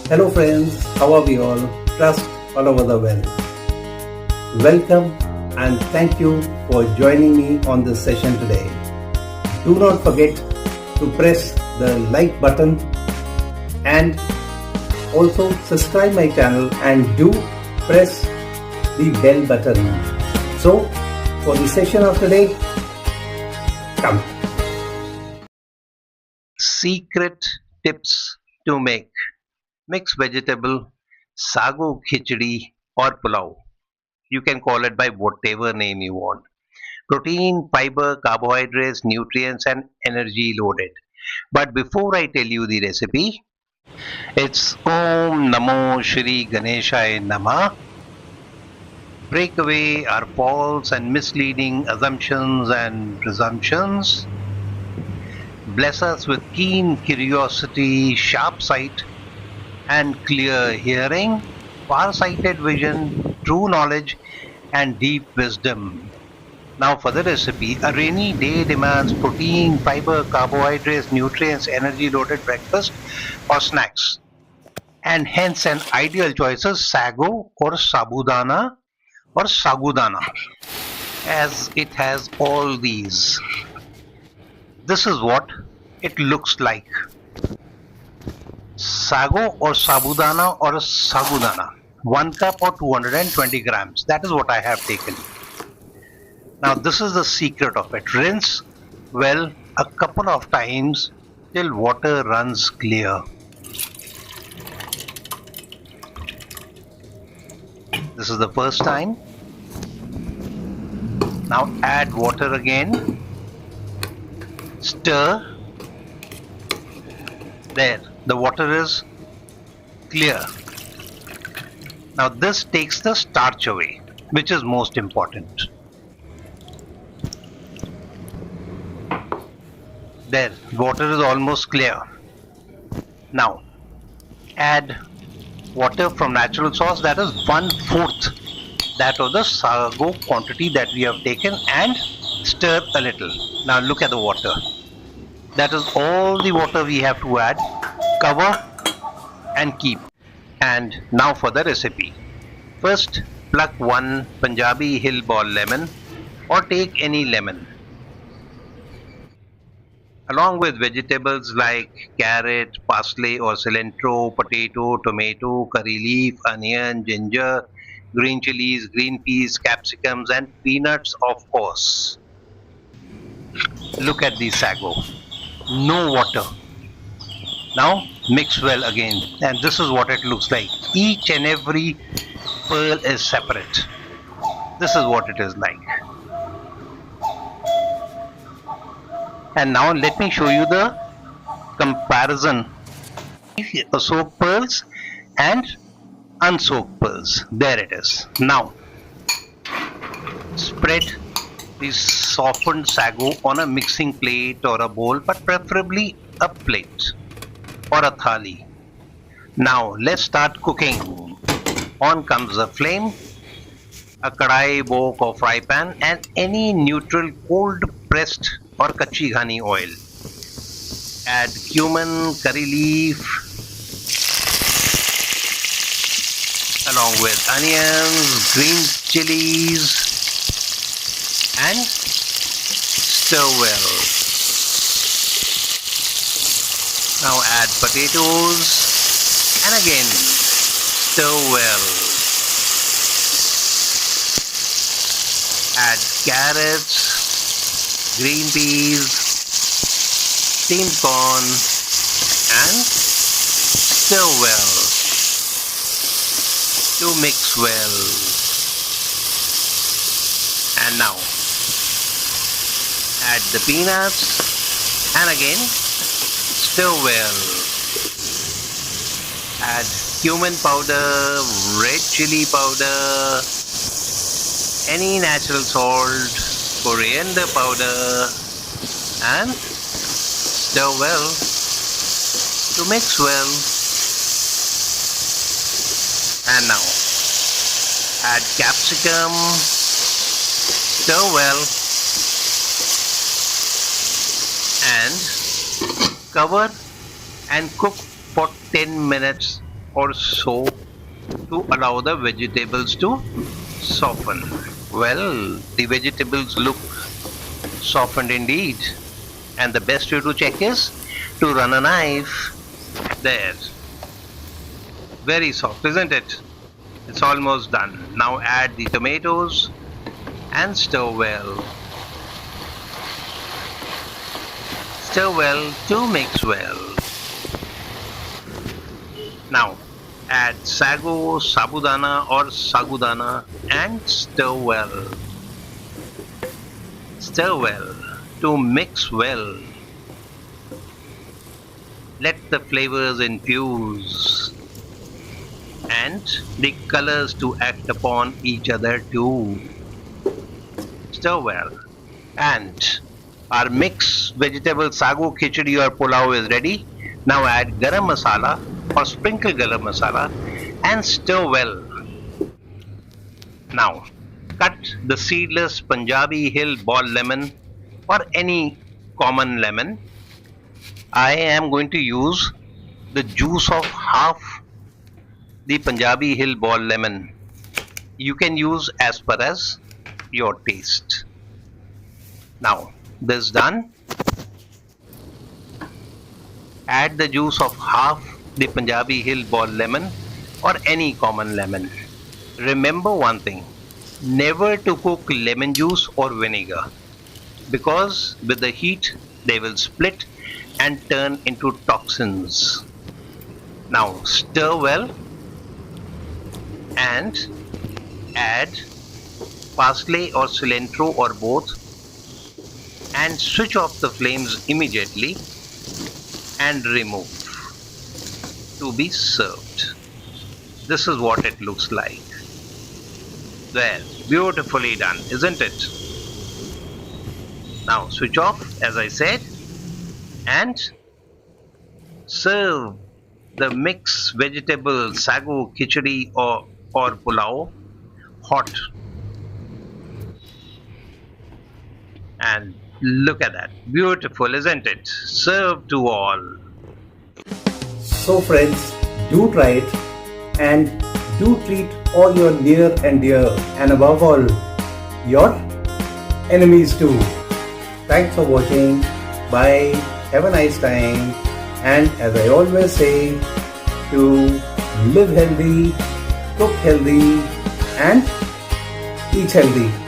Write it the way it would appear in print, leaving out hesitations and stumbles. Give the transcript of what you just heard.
Hello friends, how are we all? Trust all over the world. Welcome and thank you for joining me on this session today. Do not forget to press the like button and also subscribe my channel and do press the bell button. So for the session of today, come. Secret tips to make mixed vegetable Sago Khichdi or Pulao. You can call it by whatever name you want. Protein, fiber, carbohydrates, nutrients, and energy loaded. But before I tell you the recipe, it's Om Namo Shri Ganeshaya Namah. Break away our false and misleading assumptions and presumptions. Bless us with keen curiosity, sharp sight, and clear hearing, far-sighted vision, true knowledge, and deep wisdom. Now for the recipe, a rainy day demands protein, fiber, carbohydrates, nutrients, energy-loaded breakfast or snacks. And hence an ideal choice is sago or sabudana or sagudana, as it has all these. This is what it looks like. Sago or sabudana or sagudana, 1 cup or 220 grams. That is what I have taken. Now this is the secret of it. Rinse well a couple of times till water runs clear. This is the first time. Now add water again. Stir. There, the water is clear. Now this takes the starch away, which is most important. There, water is almost clear. Now add water from natural source, that is 1/4 that of the sago quantity that we have taken, and stir a little. Now look at the water. That is all the water we have to add. Cover and keep. And now for the recipe. First, pluck one Punjabi hill ball lemon or take any lemon. Along with vegetables like carrot, parsley or cilantro, potato, tomato, curry leaf, onion, ginger, green chilies, green peas, capsicums and peanuts, of course. Look at the sago. No water. Now mix well again, and this is what it looks like. Each and every pearl is separate. This is what it is like. And now let me show you the comparison of soaked pearls and unsoaked pearls. There it is. Now spread the softened sago on a mixing plate or a bowl, but preferably a plate or a thali. Now let's start cooking. On comes the flame, a kadai, wok or fry pan, and any neutral cold pressed or kachi ghani oil. Add cumin, curry leaf, along with onions, green chilies, and stir well. Now add potatoes and again stir well. Add carrots, green peas, steamed corn and stir well. To mix well. And now add the peanuts and again stir well. Add cumin powder, red chili powder, any natural salt, coriander powder and stir well to mix well. And now add capsicum, stir well and cover and cook for 10 minutes or so to allow the vegetables to soften. Well, the vegetables look softened indeed. And the best way to check is to run a knife. There. Very soft, isn't it? It's almost done. Now add the tomatoes and stir well. Stir well to mix well. Now add sago, sabudana or sagudana and stir well. Stir well to mix well. Let the flavors infuse and the colors to act upon each other too. Stir well. And our mixed vegetable sago khichdi or pulao is ready. Now add garam masala or sprinkle garam masala and stir well. Now cut the seedless Punjabi Hill ball lemon or any common lemon. I am going to use the juice of half the Punjabi Hill ball lemon. You can use as per as your taste. Now this done, add the juice of half the Punjabi Hill ball lemon or any common lemon. Remember one thing, never to cook lemon juice or vinegar, because with the heat they will split and turn into toxins. Now stir well and add parsley or cilantro or both and switch off the flames immediately and remove to be served. This is what it looks like. There, beautifully done, isn't it? Now switch off, as I said, and serve the mixed vegetable sago khichdi or pulao hot. And look at that, beautiful, isn't it? Serve to all. So friends, do try it and do treat all your near and dear, and above all, your enemies too. Thanks for watching. Bye. Have a nice time. And as I always say, to live healthy, cook healthy and eat healthy.